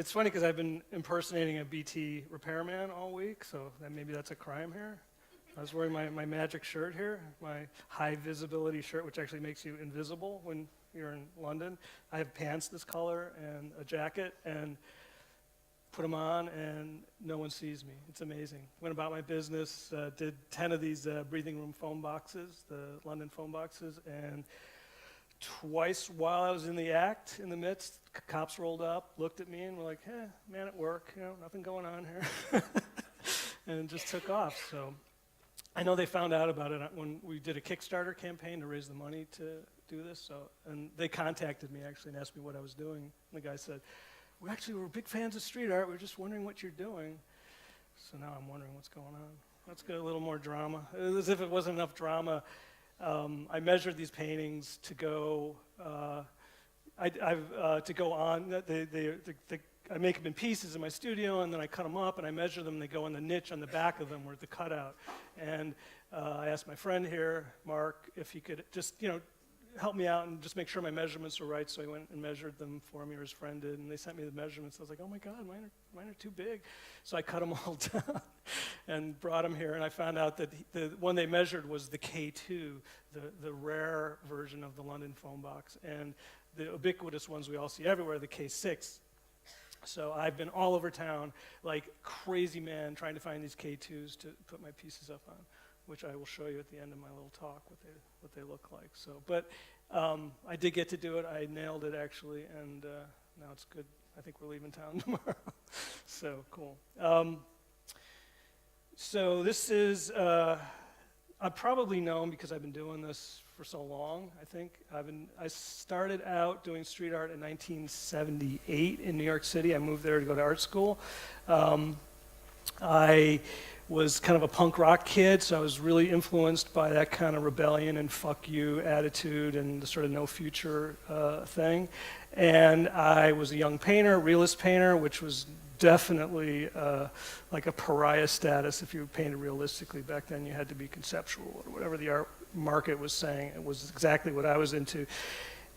It's funny because I've been impersonating a BT repairman all week, so maybe that's a crime here. I was wearing my magic shirt here, my high visibility shirt, which actually makes you invisible when you're in London. I have pants this color and a jacket, and put them on, and no one sees me. It's amazing. Went about my business, did 10 of these breathing room foam boxes, the London foam boxes, and twice while I was in the act, in the midst, cops rolled up, looked at me, and were like, "Hey, man at work, nothing going on here," and just took off. So I know they found out about it when we did a Kickstarter campaign to raise the money to do this. So, and they contacted me actually and asked me what I was doing. And the guy said, we're big fans of street art. We're just wondering what you're doing." So now I'm wondering what's going on. Let's get a little more drama. As if it wasn't enough drama. I measured these paintings to go. To go on. I make them in pieces in my studio, and then I cut them up, and I measure them. And they go in the niche on the back of them, where the cutout. And I asked my friend here, Mark, if he could just, help me out and just make sure my measurements were right. So he went and measured them for me, or his friend did, and they sent me the measurements. I was like, oh my God, mine are too big. So I cut them all down and brought them here, and I found out that the one they measured was the K2, the rare version of the London foam box, and the ubiquitous ones we all see everywhere, the K6. So I've been all over town like crazy man trying to find these K2s to put my pieces up on, which I will show you at the end of my little talk, what they look like. So, but I did get to do it. I nailed it actually, and now it's good. I think we're leaving town tomorrow. So cool. So this is I'm probably known because I've been doing this for so long. I think I started out doing street art in 1978 in New York City. I moved there to go to art school. I was kind of a punk rock kid, so I was really influenced by that kind of rebellion and fuck you attitude and the sort of no future thing. And I was a young painter, realist painter, which was definitely like a pariah status if you painted realistically. Back then you had to be conceptual or whatever the art market was saying. It was exactly what I was into.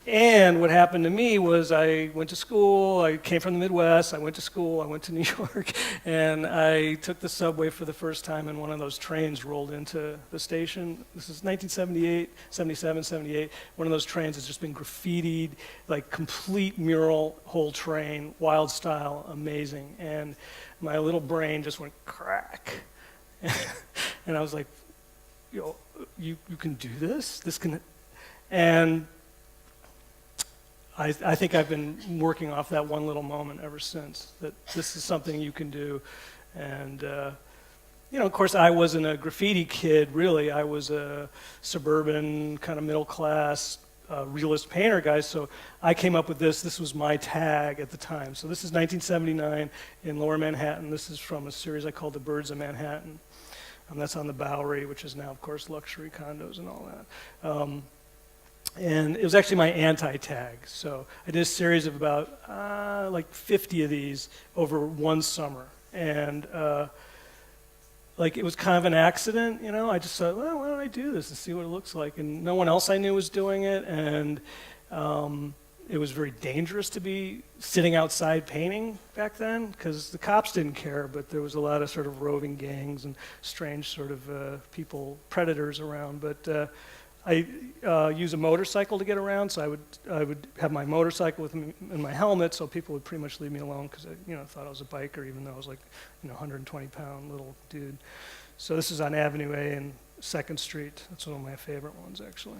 And what happened to me was I went to school, I came from the Midwest, I went to school, I went to New York, and I took the subway for the first time, and one of those trains rolled into the station. This is 1978, 77, 78. One of those trains has just been graffitied, like complete mural, whole train, wild style, amazing. And my little brain just went crack. And I was like, you can do this? This can, and I think I've been working off that one little moment ever since, that this is something you can do. And, of course, I wasn't a graffiti kid, really. I was a suburban, kind of middle-class, realist painter guy, so I came up with this. This was my tag at the time. So this is 1979 in Lower Manhattan. This is from a series I called The Birds of Manhattan. That's on the Bowery, which is now, of course, luxury condos and all that. And it was actually my anti-tag. So I did a series of about like 50 of these over one summer. And like it was kind of an accident, I just thought, well, why don't I do this and see what it looks like? And no one else I knew was doing it. And it was very dangerous to be sitting outside painting back then because the cops didn't care, but there was a lot of sort of roving gangs and strange sort of people, predators around. But I use a motorcycle to get around, so I would have my motorcycle with me and my helmet, so people would pretty much leave me alone because I thought I was a biker, even though I was like 120-pound little dude. So this is on Avenue A and 2nd Street. That's one of my favorite ones, actually.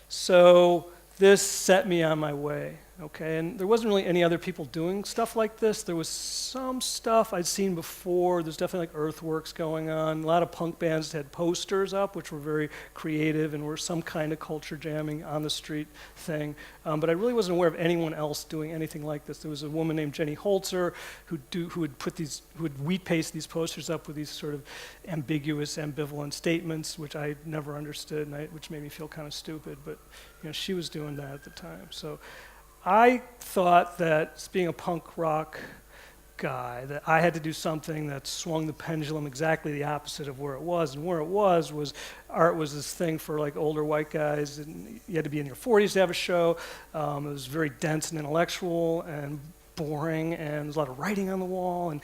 So this set me on my way, okay? And there wasn't really any other people doing stuff like this. There was some stuff I'd seen before. There's definitely like earthworks going on. A lot of punk bands had posters up, which were very creative and were some kind of culture jamming on the street thing. But I really wasn't aware of anyone else doing anything like this. There was a woman named Jenny Holzer who would wheat paste these posters up with these sort of ambiguous, ambivalent statements, which I never understood, and which made me feel kind of stupid. But she was doing that at the time. So I thought that being a punk rock guy that I had to do something that swung the pendulum exactly the opposite of where it was. And where it was art was this thing for like older white guys, and you had to be in your 40s to have a show. It was very dense and intellectual and boring, and there's a lot of writing on the wall, and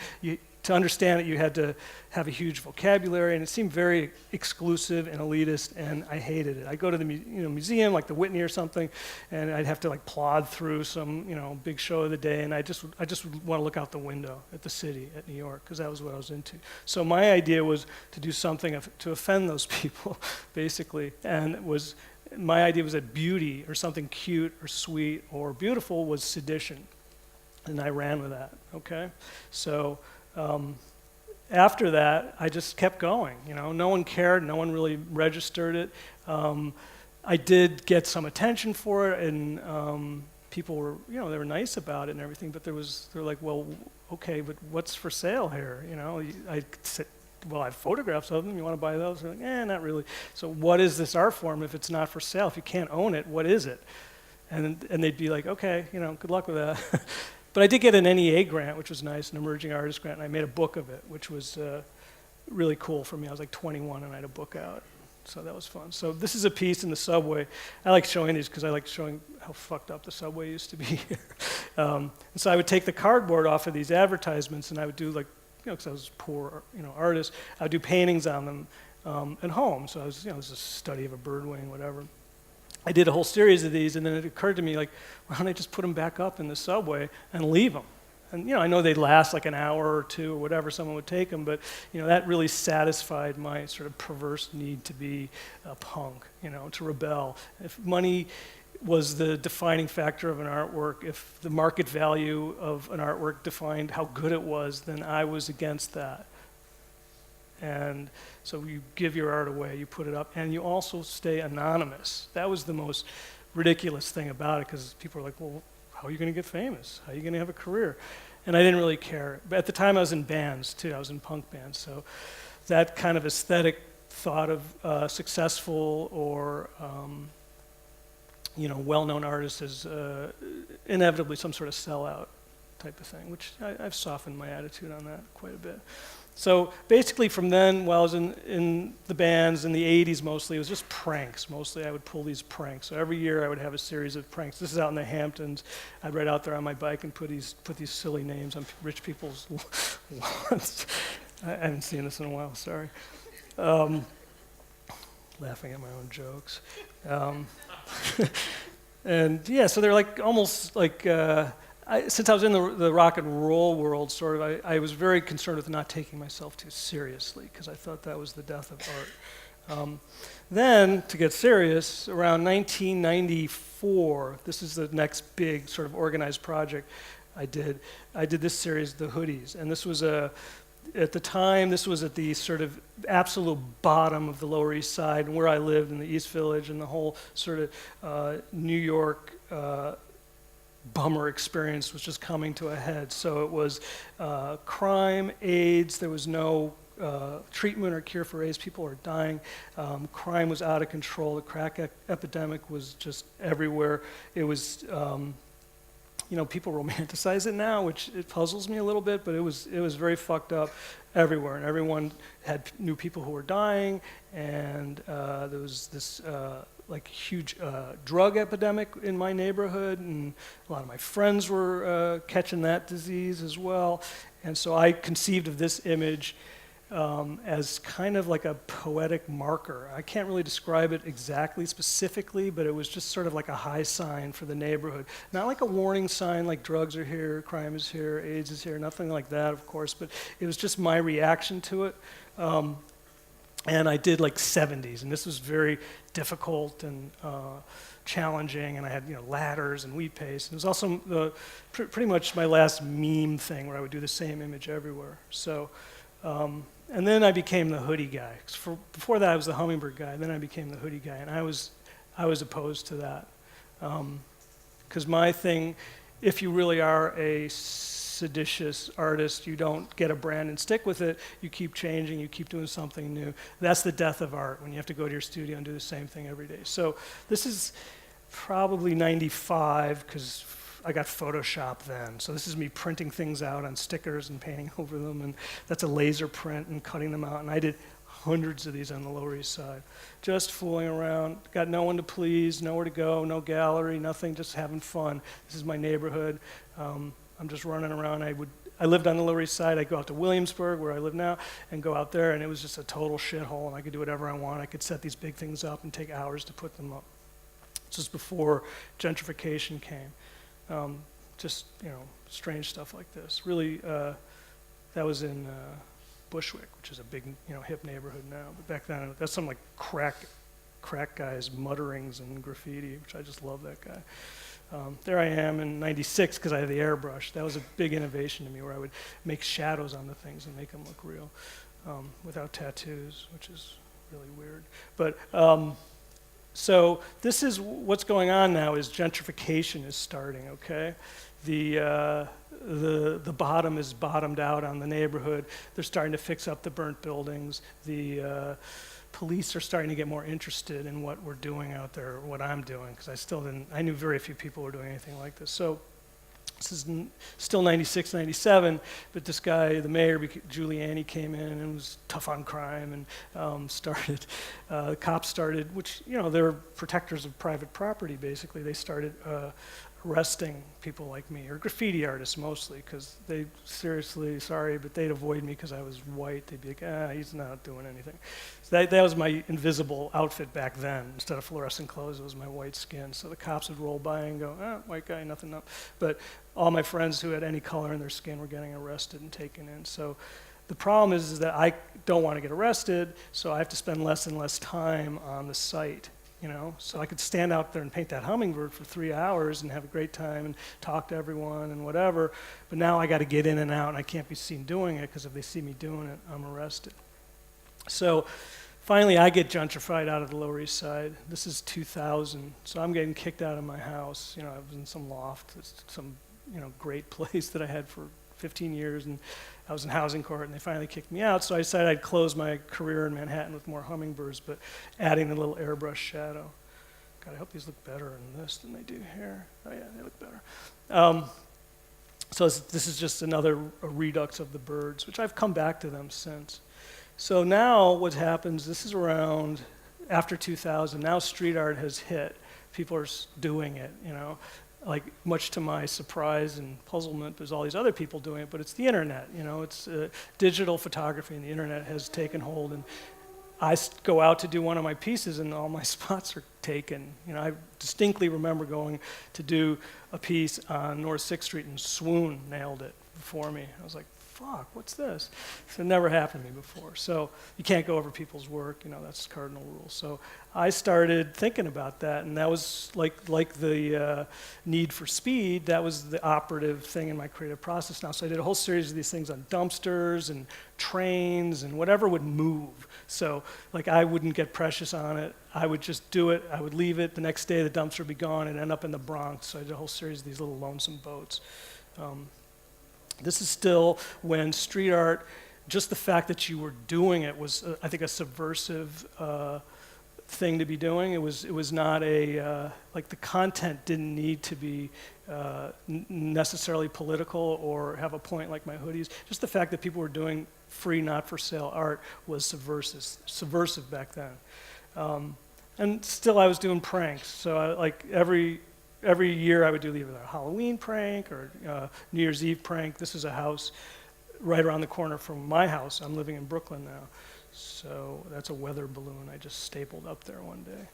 to understand it, you had to have a huge vocabulary, and it seemed very exclusive and elitist, and I hated it. I'd go to the museum, like the Whitney or something, and I'd have to like plod through some big show of the day, and I just would want to look out the window at the city, at New York, because that was what I was into. So my idea was to do something to offend those people, basically, and my idea was that beauty or something cute or sweet or beautiful was sedition, and I ran with that. Okay, so. After that, I just kept going. No one cared. No one really registered it. I did get some attention for it, and people were, they were nice about it and everything. But they're like, well, okay, but what's for sale here? I said, well, I have photographs of them. You want to buy those? They're like, not really. So what is this art form if it's not for sale? If you can't own it, what is it? And they'd be like, okay, good luck with that. But I did get an NEA grant, which was nice, an emerging artist grant, and I made a book of it, which was really cool for me. I was like 21 and I had a book out, so that was fun. So this is a piece in the subway. I like showing these because I like showing how fucked up the subway used to be here. And so I would take the cardboard off of these advertisements, and I would do because I was a poor, artist, I would do paintings on them at home. So I was, it was a study of a bird wing, whatever. I did a whole series of these, and then it occurred to me, like, why don't I just put them back up in the subway and leave them? And, I know they'd last like an hour or two or whatever, someone would take them, but, that really satisfied my sort of perverse need to be a punk, to rebel. If money was the defining factor of an artwork, if the market value of an artwork defined how good it was, then I was against that. And so you give your art away, you put it up, and you also stay anonymous. That was the most ridiculous thing about it, because people were like, well, how are you going to get famous? How are you going to have a career? And I didn't really care. But at the time I was in bands too, I was in punk bands, so that kind of aesthetic thought of successful or well-known artists as inevitably some sort of sellout type of thing, which I've softened my attitude on that quite a bit. So basically from then, while I was in the bands in the 80s mostly, it was just pranks. Mostly I would pull these pranks. So every year I would have a series of pranks. This is out in the Hamptons. I'd ride out there on my bike and put these silly names on rich people's lawns. I haven't seen this in a while, sorry. Laughing at my own jokes. And yeah, so they're like almost like... since I was in the rock and roll world, sort of, I was very concerned with not taking myself too seriously, because I thought that was the death of art. Then, to get serious, around 1994, this is the next big sort of organized project I did this series, The Hoodies, and this was at the time, this was at the sort of absolute bottom of the Lower East Side, and where I lived in the East Village, and the whole sort of New York bummer experience was just coming to a head. So it was crime, AIDS, there was no treatment or cure for AIDS, people were dying, crime was out of control, the crack epidemic was just everywhere. It was, people romanticize it now, which it puzzles me a little bit, but it was very fucked up everywhere, and everyone knew people who were dying, and there was this like huge drug epidemic in my neighborhood, and a lot of my friends were catching that disease as well. And so I conceived of this image as kind of like a poetic marker. I can't really describe it exactly, specifically, but it was just sort of like a high sign for the neighborhood. Not like a warning sign like drugs are here, crime is here, AIDS is here, nothing like that, of course, but it was just my reaction to it. And I did like 70s, and this was very difficult and challenging, and I had ladders and wheat paste. It was also pretty much my last meme thing where I would do the same image everywhere. So, and then I became the hoodie guy. Before that I was the hummingbird guy, then I became the hoodie guy, and I was opposed to that. Because my thing, if you really are a seditious artist, you don't get a brand and stick with it, you keep changing, you keep doing something new. That's the death of art, when you have to go to your studio and do the same thing every day. So this is probably 95, because I got Photoshop then. So this is me printing things out on stickers and painting over them, and that's a laser print and cutting them out. And I did hundreds of these on the Lower East Side, just fooling around. Got no one to please, nowhere to go, no gallery, nothing, just having fun. This is my neighborhood. I'm just running around. I lived on the Lower East Side. I'd go out to Williamsburg, where I live now, and go out there, and it was just a total shithole, and I could do whatever I want. I could set these big things up and take hours to put them up. This was before gentrification came. Just, strange stuff like this. Really, that was in Bushwick, which is a big, hip neighborhood now. But back then, that's some like crack guys mutterings and graffiti, which I just love that guy. There I am in '96 because I had the airbrush. That was a big innovation to me, where I would make shadows on the things and make them look real without tattoos, which is really weird. But so this is what's going on now. Is gentrification is starting. Okay, the bottom is bottomed out on the neighborhood. They're starting to fix up the burnt buildings. The police are starting to get more interested in what we're doing out there, what I'm doing, because I knew very few people were doing anything like this. So this is still 96, 97, but this guy, the mayor, Giuliani, came in and was tough on crime and the cops started, which, they're protectors of private property, basically. They started arresting people like me, or graffiti artists mostly, because they seriously, sorry, but they'd avoid me because I was white. They'd be like, he's not doing anything. So that was my invisible outfit back then. Instead of fluorescent clothes, it was my white skin. So the cops would roll by and go, white guy, nothing up. But all my friends who had any color in their skin were getting arrested and taken in. So the problem is that I don't want to get arrested, so I have to spend less and less time on the site. So I could stand out there and paint that hummingbird for 3 hours and have a great time and talk to everyone and whatever, but now I got to get in and out, and I can't be seen doing it, because if they see me doing it, I'm arrested. So finally I get gentrified out of the Lower East Side. This is 2000, so I'm getting kicked out of my house. I was in some loft, some great place that I had for 15 years, and I was in housing court, and they finally kicked me out, so I decided I'd close my career in Manhattan with more hummingbirds, but adding the little airbrush shadow. God, I hope these look better in this than they do here. Oh yeah, they look better. So this is just another redux of the birds, which I've come back to them since. So now what happens, this is around after 2000, now street art has hit. People are doing it, Like, much to my surprise and puzzlement, there's all these other people doing it, but it's the internet, it's digital photography, and the internet has taken hold, and I go out to do one of my pieces and all my spots are taken. I distinctly remember going to do a piece on North 6th Street, and Swoon nailed it before me. I was like, fuck, what's this? So it never happened to me before. So you can't go over people's work, that's cardinal rule. So I started thinking about that, and that was like the need for speed. That was the operative thing in my creative process now. So I did a whole series of these things on dumpsters and trains and whatever would move. So like I wouldn't get precious on it. I would just do it. I would leave it. The next day the dumpster would be gone and end up in the Bronx. So I did a whole series of these little lonesome boats. This is still when street art, just the fact that you were doing it was, I think, a subversive thing to be doing. It was not like the content didn't need to be necessarily political or have a point like my hoodies. Just the fact that people were doing free, not for sale art was subversive back then. And still I was doing pranks. So every year I would do either a Halloween prank or New Year's Eve prank. This is a house right around the corner from my house. I'm living in Brooklyn now. So that's a weather balloon I just stapled up there one day.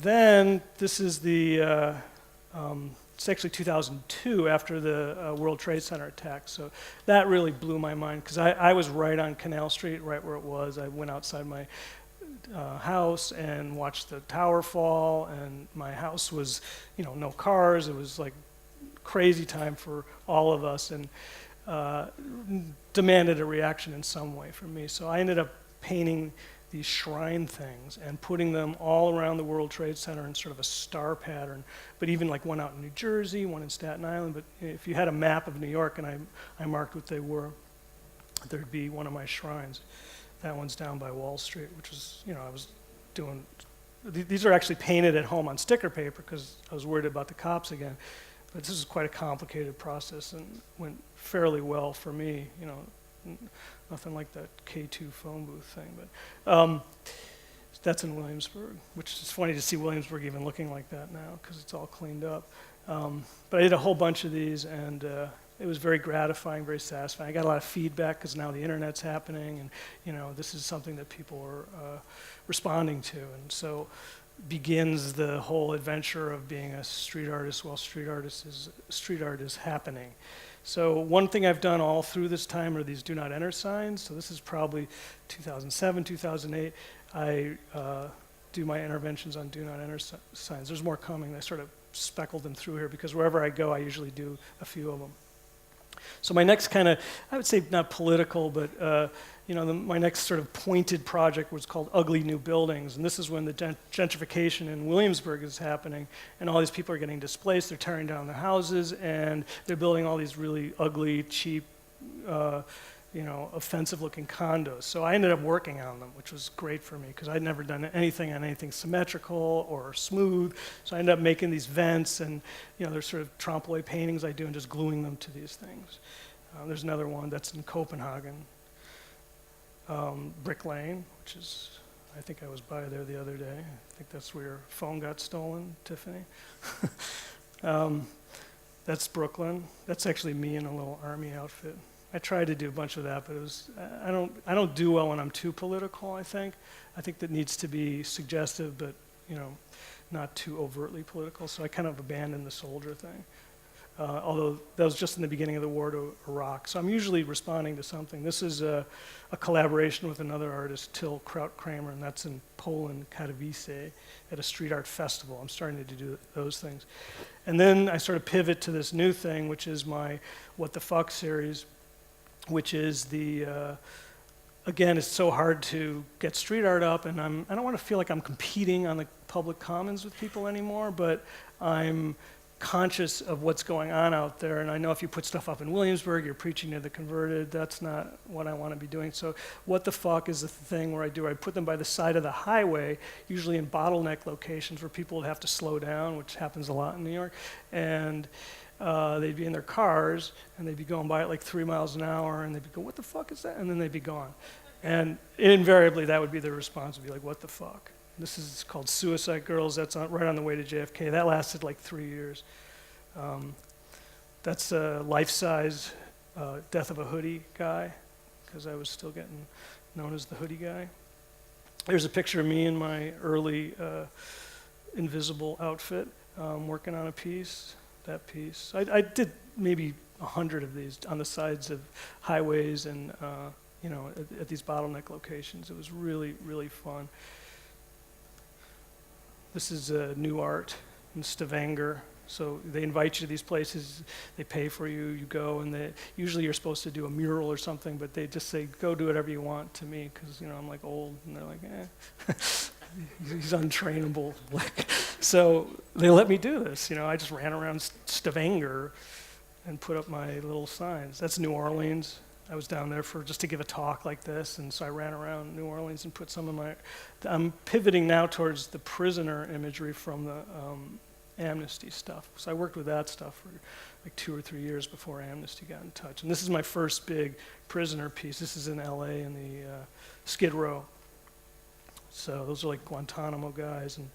Then this is it's actually 2002 after the World Trade Center attack. So that really blew my mind, because I was right on Canal Street, right where it was. I went outside my house and watched the tower fall, and my house was, no cars. It was like crazy time for all of us, and demanded a reaction in some way from me. So I ended up painting these shrine things and putting them all around the World Trade Center in sort of a star pattern, but even like one out in New Jersey, one in Staten Island. But if you had a map of New York and I marked what they were, there'd be one of my shrines. That one's down by Wall Street, which was, I was doing, these are actually painted at home on sticker paper because I was worried about the cops again. But this is quite a complicated process and went fairly well for me, you know, nothing like that K2 phone booth thing. But that's in Williamsburg, which is funny to see Williamsburg even looking like that now because it's all cleaned up. But I did a whole bunch of these, and it was very gratifying, very satisfying. I got a lot of feedback because now the internet's happening, and you know, this is something that people are responding to, and so begins the whole adventure of being a street artist while street art is happening. So one thing I've done all through this time are these do not enter signs. So this is probably 2007, 2008. I do my interventions on do not enter signs. There's more coming. I sort of speckled them through here because wherever I go, I usually do a few of them. So my next kind of, I would say not political, but you know, my next sort of pointed project was called Ugly New Buildings, and this is when the gentrification in Williamsburg is happening, and all these people are getting displaced. They're tearing down their houses, and they're building all these really ugly, cheap, you know, offensive-looking condos. So I ended up working on them, which was great for me because I'd never done anything on anything symmetrical or smooth. So I ended up making these vents, and you know, there's sort of trompe paintings I do, and just gluing them to these things. There's another one that's in Copenhagen, Brick Lane, which is, I think I was by there the other day. I think that's where your phone got stolen, Tiffany. That's Brooklyn. That's actually me in a little army outfit. I tried to do a bunch of that, but it was, I don't do well when I'm too political, I think. I think that needs to be suggestive, but, you know, not too overtly political, so I kind of abandoned the soldier thing. Although that was just in the beginning of the war to Iraq. So I'm usually responding to something. This is a collaboration with another artist, Till Kraut-Kramer, and that's in Poland, Katowice, at a street art festival. I'm starting to do those things. And then I sort of pivot to this new thing, which is my What the Fuck series, which is the, again, it's so hard to get street art up, and I don't want to feel like I'm competing on the public commons with people anymore, but I'm conscious of what's going on out there, and I know if you put stuff up in Williamsburg, you're preaching to the converted. That's not what I want to be doing. So What the Fuck is the thing where I put them by the side of the highway, usually in bottleneck locations where people would have to slow down, which happens a lot in New York, and they'd be in their cars, and they'd be going by at like 3 miles an hour, and they'd be go, what the fuck is that? And then they'd be gone. And invariably, that would be their response, would be like, what the fuck? This is called Suicide Girls. That's right on the way to JFK. That lasted like 3 years. That's a life-size Death of a Hoodie guy, because I was still getting known as the hoodie guy. There's a picture of me in my early invisible outfit, working on a piece. That piece. I did maybe 100 of these on the sides of highways and you know, at these bottleneck locations. It was really, really fun. This is new art in Stavanger. So they invite you to these places, they pay for you, you go, and usually you're supposed to do a mural or something, but they just say, go do whatever you want to me, because you know, I'm like old, and they're like, eh. He's untrainable. So they let me do this. You know, I just ran around Stavanger and put up my little signs. That's New Orleans. I was down there just to give a talk like this, and so I ran around New Orleans and put some of my. I'm pivoting now towards the prisoner imagery from the Amnesty stuff. So I worked with that stuff for like 2 or 3 years before Amnesty got in touch. And this is my first big prisoner piece. This is in LA in the Skid Row. So those are like Guantanamo guys, and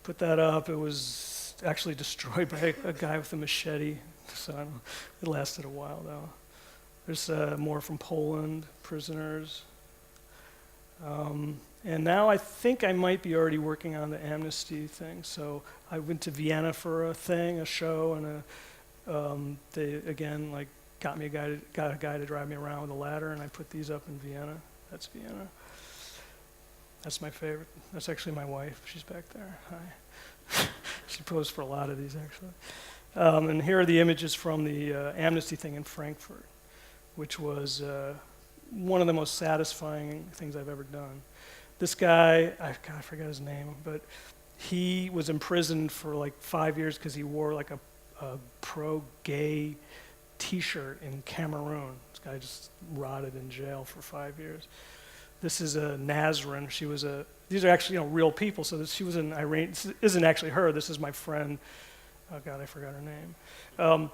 put that up. It was actually destroyed by a guy with a machete, so I don't know. It lasted a while though. There's more from Poland, prisoners. And now I think I might be already working on the Amnesty thing. So I went to Vienna for a show, and they again like got a guy to drive me around with a ladder, and I put these up in Vienna. That's Vienna. That's my favorite. That's actually my wife. She's back there. Hi. She posed for a lot of these, actually. And here are the images from the Amnesty thing in Frankfurt, which was one of the most satisfying things I've ever done. This guy, I forgot his name, but he was imprisoned for like 5 years because he wore like a pro-gay T-shirt in Cameroon. This guy just rotted in jail for 5 years. This is a Nazarene. These are actually real people. So she was in Iran. This isn't actually her. This is my friend oh God, I forgot her name,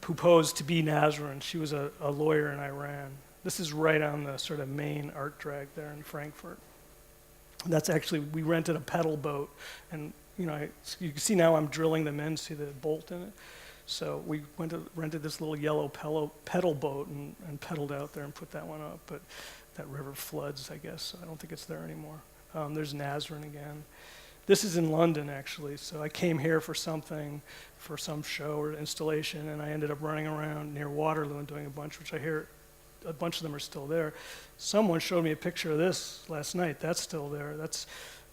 who posed to be Nazarene. She was a lawyer in Iran. This is right on the sort of main art drag there in Frankfurt. That's actually, we rented a pedal boat, and you can see now I'm drilling them in, see the bolt in it. So we rented this little yellow pedal boat and pedaled out there and put that one up, but that river floods, I guess, so I don't think it's there anymore. There's Nazarene again. This is in London, actually, so I came here for something, for some show or installation, and I ended up running around near Waterloo and doing a bunch, which I hear a bunch of them are still there. Someone showed me a picture of this last night. That's still there.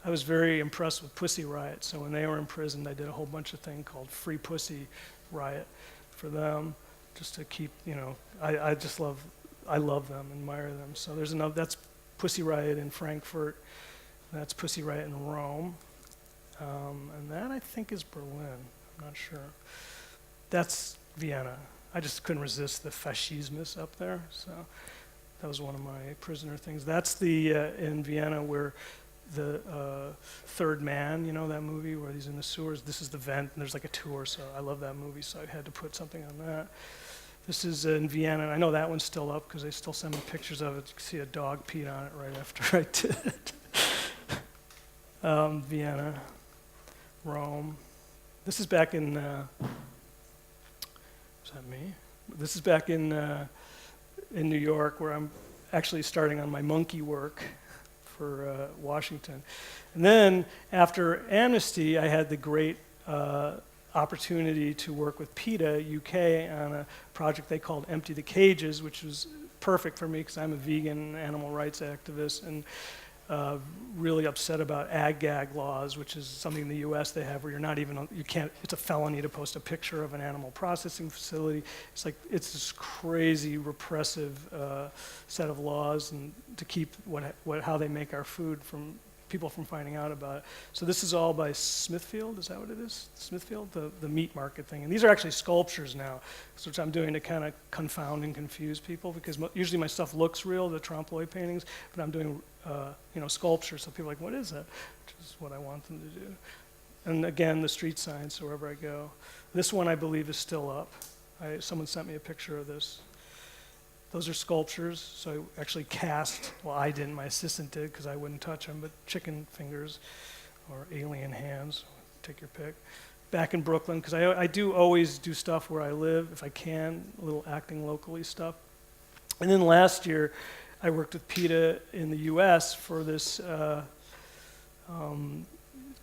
I was very impressed with Pussy Riot, so when they were in prison, I did a whole bunch of things called Free Pussy Riot for them, just to keep, I love them, admire them. So there's another, that's Pussy Riot in Frankfurt, that's Pussy Riot in Rome, and that I think is Berlin, I'm not sure. That's Vienna. I just couldn't resist the fascismus up there, so that was one of my prisoner things. That's the, in Vienna where the Third Man, that movie where he's in the sewers, this is the vent, and there's like a tour, so I love that movie, so I had to put something on that. This is in Vienna, and I know that one's still up because they still send me pictures of it. You can see a dog peed on it right after I did it. Vienna, Rome. This is back in, is that me? This is back in New York, where I'm actually starting on my monkey work for Washington. And then after Amnesty, I had the great opportunity to work with PETA UK on a project they called Empty the Cages, which was perfect for me because I'm a vegan animal rights activist and really upset about ag-gag laws, which is something in the US they have where you're not even, you can't, it's a felony to post a picture of an animal processing facility. It's like, it's this crazy repressive set of laws and to keep how they make our food from people from finding out about it. So this is all by Smithfield, is that what it is? Smithfield, the meat market thing. And these are actually sculptures now, which I'm doing to kind of confound and confuse people because usually my stuff looks real, the trompe paintings, but I'm doing sculpture, so people are like, what is that? Which is what I want them to do. And again, the street signs, so wherever I go. This one, I believe, is still up. Someone sent me a picture of this. Those are sculptures, so I actually cast, well, I didn't, my assistant did, because I wouldn't touch them, but chicken fingers or alien hands, take your pick. Back in Brooklyn, because I do always do stuff where I live, if I can, a little acting locally stuff. And then last year, I worked with PETA in the US for this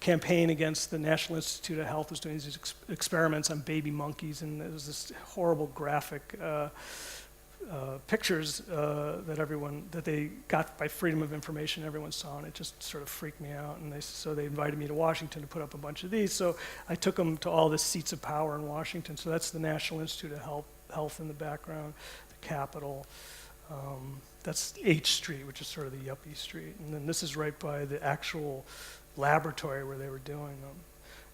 campaign against the National Institute of Health was doing these experiments on baby monkeys, and there was this horrible graphic pictures that they got by Freedom of Information, everyone saw, and it just sort of freaked me out. And so they invited me to Washington to put up a bunch of these. So I took them to all the seats of power in Washington. So that's the National Institute of Health in the background, the Capitol. That's H Street, which is sort of the yuppie street. And then this is right by the actual laboratory where they were doing them.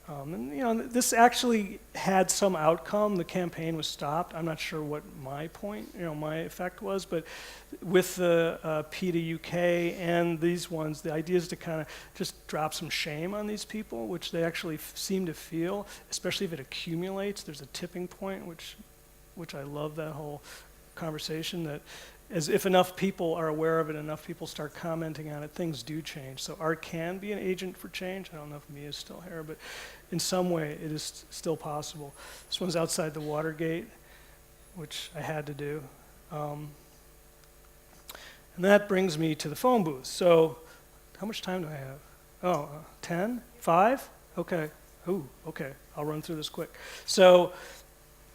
And this actually had some outcome. The campaign was stopped. I'm not sure what my point, my effect was, but with the PETA UK and these ones, the idea is to kind of just drop some shame on these people, which they actually seem to feel, especially if it accumulates. There's a tipping point, which I love that whole conversation, that as if enough people are aware of it, enough people start commenting on it, things do change. So art can be an agent for change. I don't know if Mia's still here, but in some way it is still possible. This one's outside the Watergate, which I had to do. And that brings me to the phone booth. So how much time do I have? Oh, 10? 5? Okay. Ooh, okay. I'll run through this quick. So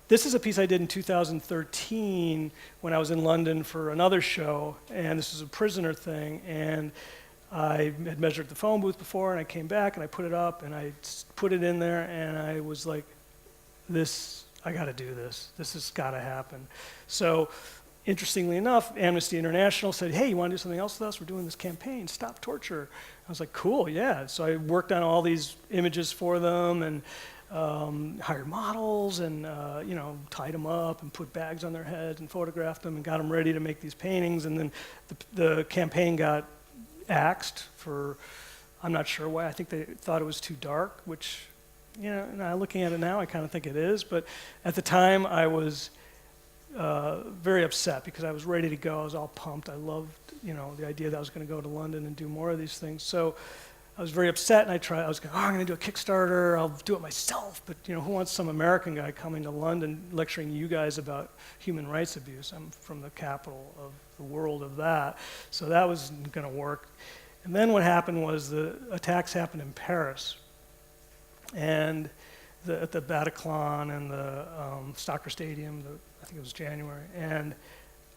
this is a piece I did in 2013 when I was in London for another show, and this is a prisoner thing, and I had measured the phone booth before, and I came back, and I put it up, and I put it in there, and I was like, I gotta do this. This has gotta happen. So, interestingly enough, Amnesty International said, hey, you wanna do something else with us? We're doing this campaign, Stop Torture. I was like, cool, yeah. So I worked on all these images for them, and hired models and tied them up and put bags on their heads and photographed them and got them ready to make these paintings. And then the campaign got axed for, I'm not sure why. I think they thought it was too dark, which Now looking at it now, I kind of think it is, but at the time I was very upset because I was ready to go. I was all pumped. I loved, the idea that I was going to go to London and do more of these things. So I was very upset, and I was going, I'm going to do a Kickstarter. I'll do it myself. But who wants some American guy coming to London lecturing you guys about human rights abuse? I'm from the capital of the world of that, so that wasn't going to work. And then what happened was the attacks happened in Paris, and at the Bataclan and the Soccer Stadium. I think it was January, and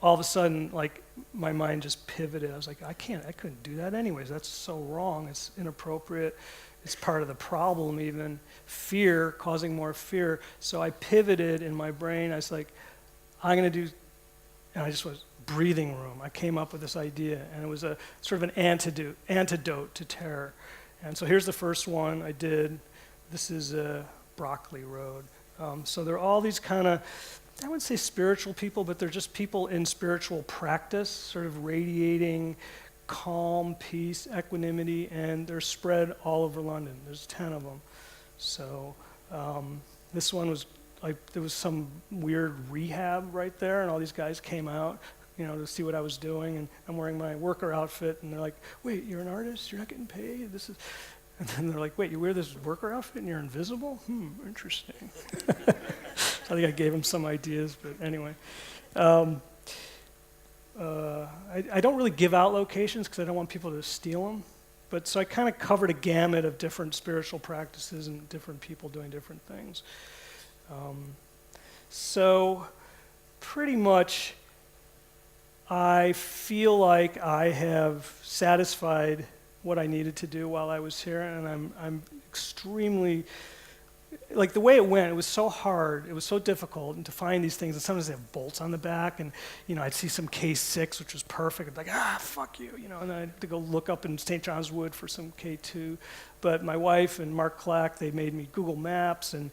all of a sudden, like, my mind just pivoted. I was like, I couldn't do that anyways. That's so wrong. It's inappropriate. It's part of the problem even. Fear, causing more fear. So I pivoted in my brain. I was like, I'm going to do, and I just was breathing room. I came up with this idea, and it was a sort of an antidote to terror. And so here's the first one I did. This is Broccoli Road. So there are all these kind of, I wouldn't say spiritual people, but they're just people in spiritual practice, sort of radiating calm, peace, equanimity, and they're spread all over London. There's 10 of them. So this one was like, there was some weird rehab right there, and all these guys came out, to see what I was doing, and I'm wearing my worker outfit, and they're like, wait, you're an artist? You're not getting paid? And then they're like, wait, you wear this worker outfit and you're invisible? Interesting. I think I gave them some ideas, but anyway. I don't really give out locations because I don't want people to steal them. But so I kind of covered a gamut of different spiritual practices and different people doing different things. So pretty much I feel like I have satisfied what I needed to do while I was here, and I'm extremely, like, the way it went, it was so hard, it was so difficult, and to find these things, and sometimes they have bolts on the back, and I'd see some K6, which was perfect, I'd be like, fuck you, and then I had to go look up in St. John's Wood for some K2, but my wife and Mark Clack, they made me Google Maps, and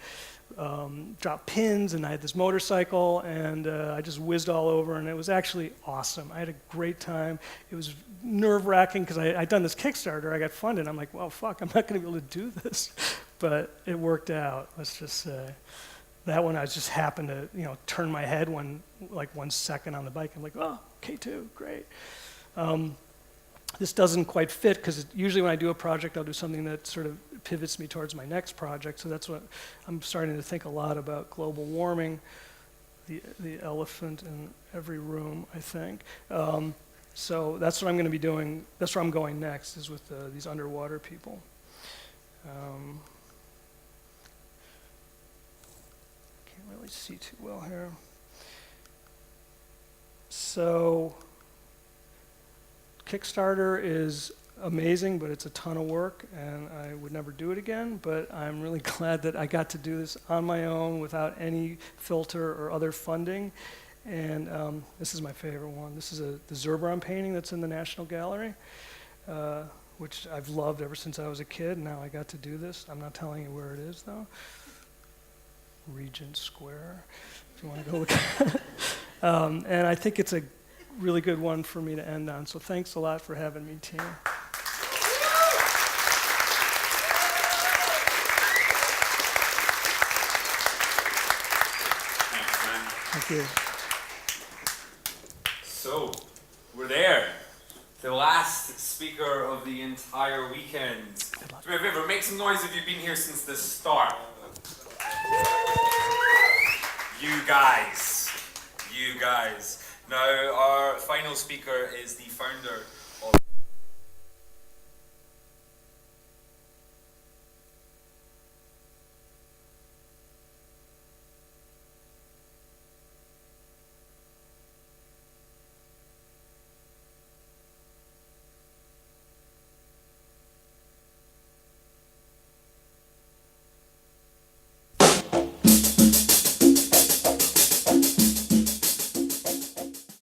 dropped pins, and I had this motorcycle, and I just whizzed all over, and it was actually awesome. I had a great time. It was nerve-wracking because I'd done this Kickstarter. I got funded. I'm like, well, fuck, I'm not going to be able to do this. But it worked out, let's just say. That one, I just happened to, turn my head 1 second on the bike. I'm like, oh, K2, great. This doesn't quite fit because usually when I do a project, I'll do something that sort of pivots me towards my next project. So that's what I'm starting to think a lot about: global warming, the elephant in every room, I think. So that's what I'm going to be doing. That's where I'm going next, is with these underwater people. Can't really see too well here. So Kickstarter is amazing, but it's a ton of work, and I would never do it again, but I'm really glad that I got to do this on my own without any filter or other funding. And this is my favorite one. This is the Zurbaran painting that's in the National Gallery, which I've loved ever since I was a kid. Now I got to do this. I'm not telling you where it is, though. Regent Square, if you want to go look at it. And I think it's a really good one for me to end on. So thanks a lot for having me, team. Thanks, man. Thank you. So, we're there. The last speaker of the entire weekend. Do me a favor, make some noise if you've been here since the start. You guys. Now, our final speaker is the founder